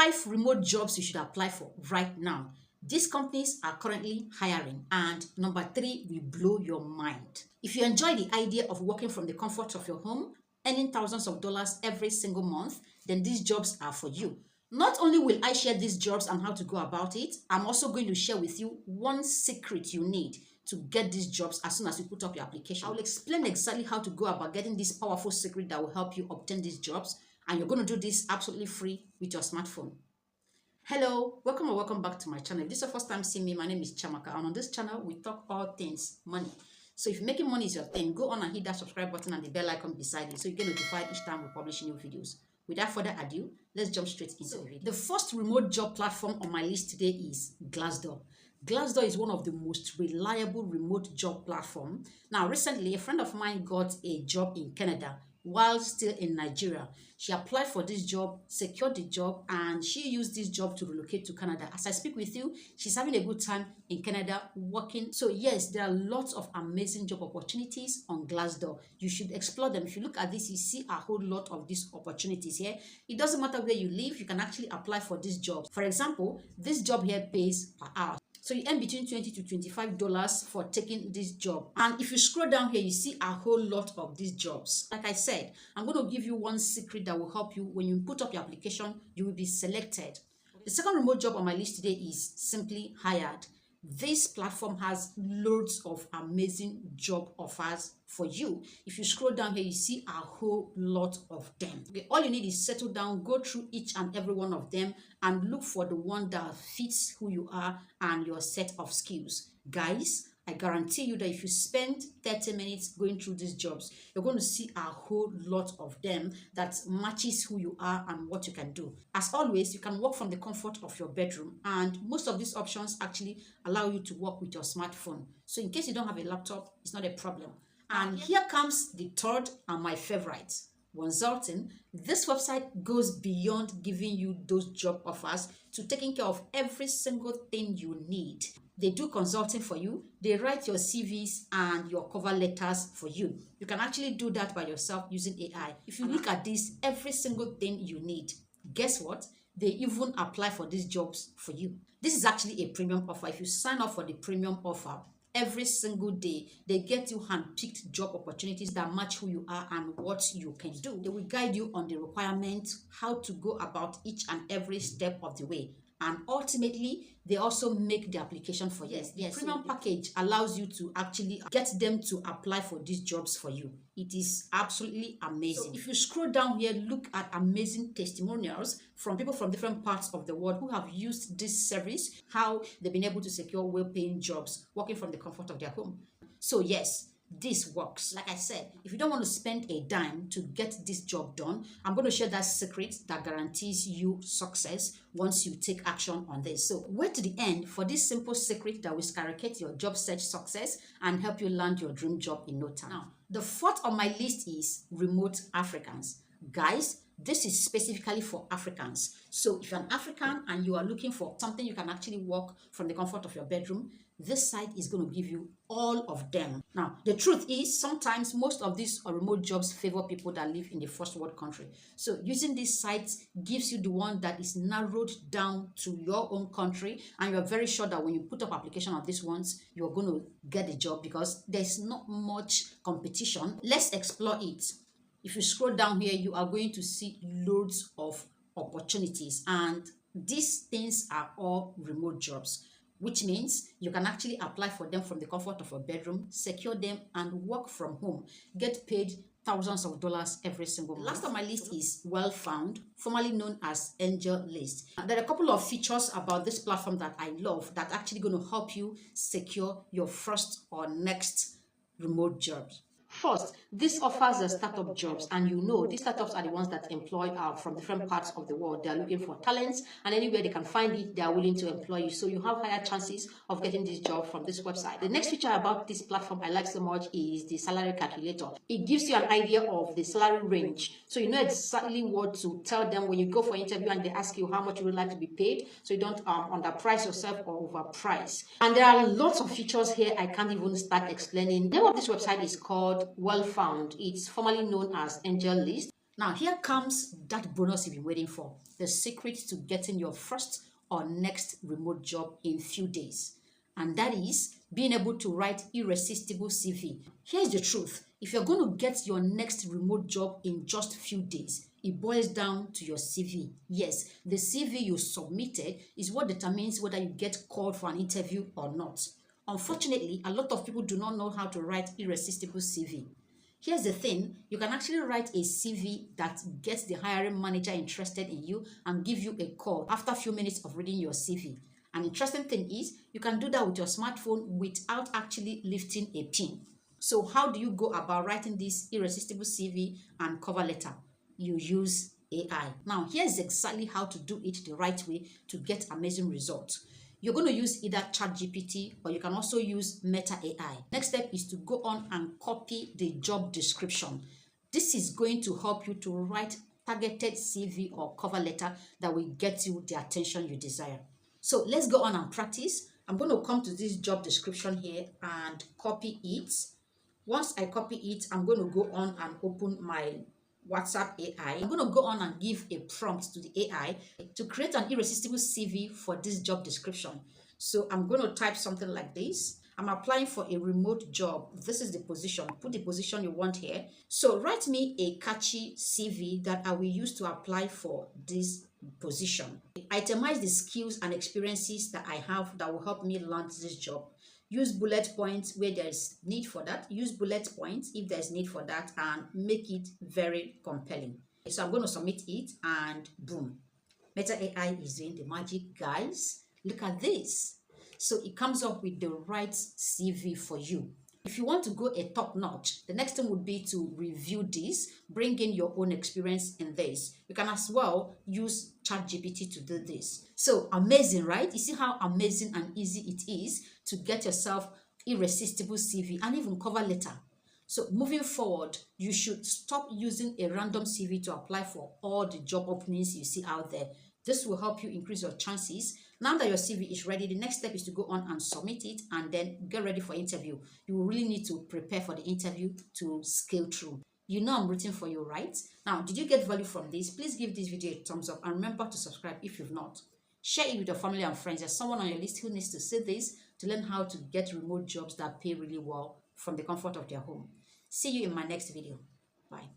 5 remote jobs you should apply for right now. These companies are currently hiring, and number 3 will blow your mind. If you enjoy the idea of working from the comfort of your home, earning thousands of dollars every single month, then these jobs are for you. Not only will I share these jobs and how to go about it, I'm also going to share with you one secret you need to get these jobs as soon as you put up your application. I will explain exactly how to go about getting this powerful secret that will help you obtain these jobs, and you're going to do this absolutely free with your smartphone. Hello, welcome or welcome back to my channel. If this is your first time seeing me, my name is Chamaka, and on this channel we talk all things money. So if making money is your thing, go on and hit that subscribe button and the bell icon beside it so you get notified each time we publish new videos. Without further ado, let's jump straight into the video. The first remote job platform on my list today is Glassdoor. Glassdoor is one of the most reliable remote job platform. Now, recently, a friend of mine got a job in Canada while still in Nigeria. She applied for this job, secured the job, and she used this job to relocate to Canada. As I speak with you, she's having a good time in Canada working. So yes, there are lots of amazing job opportunities on Glassdoor. You should explore them. If you look at this, you see a whole lot of these opportunities here. It doesn't matter where you live, you can actually apply for this job. For example, this job here pays per hour. So you earn between $20 to $25 for taking this job. And if you scroll down here, you see a whole lot of these jobs. Like I said, I'm going to give you one secret that will help you. When you put up your application, you will be selected. The second remote job on my list today is Simply Hired. This platform has loads of amazing job offers for you. If you scroll down here, you see a whole lot of them. Okay, all you need is settle down, go through each and every one of them and look for the one that fits who you are and your set of skills. Guys, I guarantee you that if you spend 30 minutes going through these jobs, you're going to see a whole lot of them that matches who you are and what you can do. As always, you can work from the comfort of your bedroom, and most of these options actually allow you to work with your smartphone. So in case you don't have a laptop, it's not a problem. And here comes the third and my favorite, Wonsulting. This website goes beyond giving you those job offers to taking care of every single thing you need. They do consulting for you. They write your CVs and your cover letters for you. You can actually do that by yourself using AI. If you look at this, every single thing you need, guess what? They even apply for these jobs for you. This is actually a premium offer. If you sign up for the premium offer, every single day, they get you hand-picked job opportunities that match who you are and what you can do. They will guide you on the requirements, how to go about each and every step of the way. And ultimately, they also make the application for you. Yes, the premium package allows you to actually get them to apply for these jobs for you. It is absolutely amazing. So if you scroll down here, look at amazing testimonials from people from different parts of the world who have used this service, how they've been able to secure well-paying jobs, working from the comfort of their home. So yes, this works. Like I said, if you don't want to spend a dime to get this job done, I'm going to share that secret that guarantees you success once you take action on this. So wait to the end for this simple secret that will skyrocket your job search success and help you land your dream job in no time. Now, the fourth on my list is remote Africans. Guys, this is specifically for Africans. So if you're an African and you are looking for something you can actually work from the comfort of your bedroom, this site is going to give you all of them. Now, the truth is sometimes most of these remote jobs favor people that live in the first world country. So using these sites gives you the one that is narrowed down to your own country, and you're very sure that when you put up application of these ones, you're going to get the job because there's not much competition. Let's explore it. If you scroll down here, you are going to see loads of opportunities, and these things are all remote jobs, which means you can actually apply for them from the comfort of your bedroom, secure them, and work from home. Get paid thousands of dollars every single month. Last on my list is Wellfound, formerly known as Angel List. There are a couple of features about this platform that I love that are actually going to help you secure your first or next remote jobs. First, this offers the startup jobs, and you know these startups are the ones that employ from different parts of the world. They are looking for talents, and anywhere they can find it, they are willing to employ you. So you have higher chances of getting this job from this website. The next feature about this platform I like so much is the salary calculator. It gives you an idea of the salary range, so you know exactly what to tell them when you go for interview and they ask you how much you would like to be paid, so you don't underprice yourself or overprice. And there are lots of features here I can't even start explaining. The name of this website is called Wellfound. It's formerly known as Angel List. Now, here comes that bonus you've been waiting for, the secret to getting your first or next remote job in few days. And that is being able to write irresistible CV. Here's the truth. If you're going to get your next remote job in just few days, it boils down to your CV. Yes, the CV you submitted is what determines whether you get called for an interview or not. Unfortunately, a lot of people do not know how to write irresistible CV. Here's the thing, you can actually write a CV that gets the hiring manager interested in you and give you a call after a few minutes of reading your CV. An interesting thing is, you can do that with your smartphone without actually lifting a pin. So how do you go about writing this irresistible CV and cover letter? You use AI. Now, here's exactly how to do it the right way to get amazing results. You're going to use either ChatGPT or you can also use Meta AI. Next step is to go on and copy the job description. This is going to help you to write targeted CV or cover letter that will get you the attention you desire. So let's go on and practice. I'm going to come to this job description here and copy it. Once I copy it, I'm going to go on and open my WhatsApp AI. I'm going to go on and give a prompt to the AI to create an irresistible CV for this job description. So I'm going to type something like this. I'm applying for a remote job. This is the position. Put the position you want here. So write me a catchy CV that I will use to apply for this position. Itemize the skills and experiences that I have that will help me land this job. Use bullet points where there is need for that. Use bullet points if there's need for that, and make it very compelling. So I'm going to submit it and boom. Meta AI is doing the magic, guys. Look at this. So it comes up with the right CV for you. If you want to go a top notch, the next thing would be to review this, bring in your own experience in this. You can as well use ChatGPT to do this. So amazing, right? You see how amazing and easy it is to get yourself irresistible CV and even cover letter. So moving forward, you should stop using a random CV to apply for all the job openings you see out there. This will help you increase your chances. Now that your CV is ready, the next step is to go on and submit it and then get ready for interview. You will really need to prepare for the interview to scale through. You know I'm rooting for you, right? Now, did you get value from this? Please give this video a thumbs up and remember to subscribe if you've not. Share it with your family and friends. There's someone on your list who needs to see this to learn how to get remote jobs that pay really well from the comfort of their home. See you in my next video. Bye.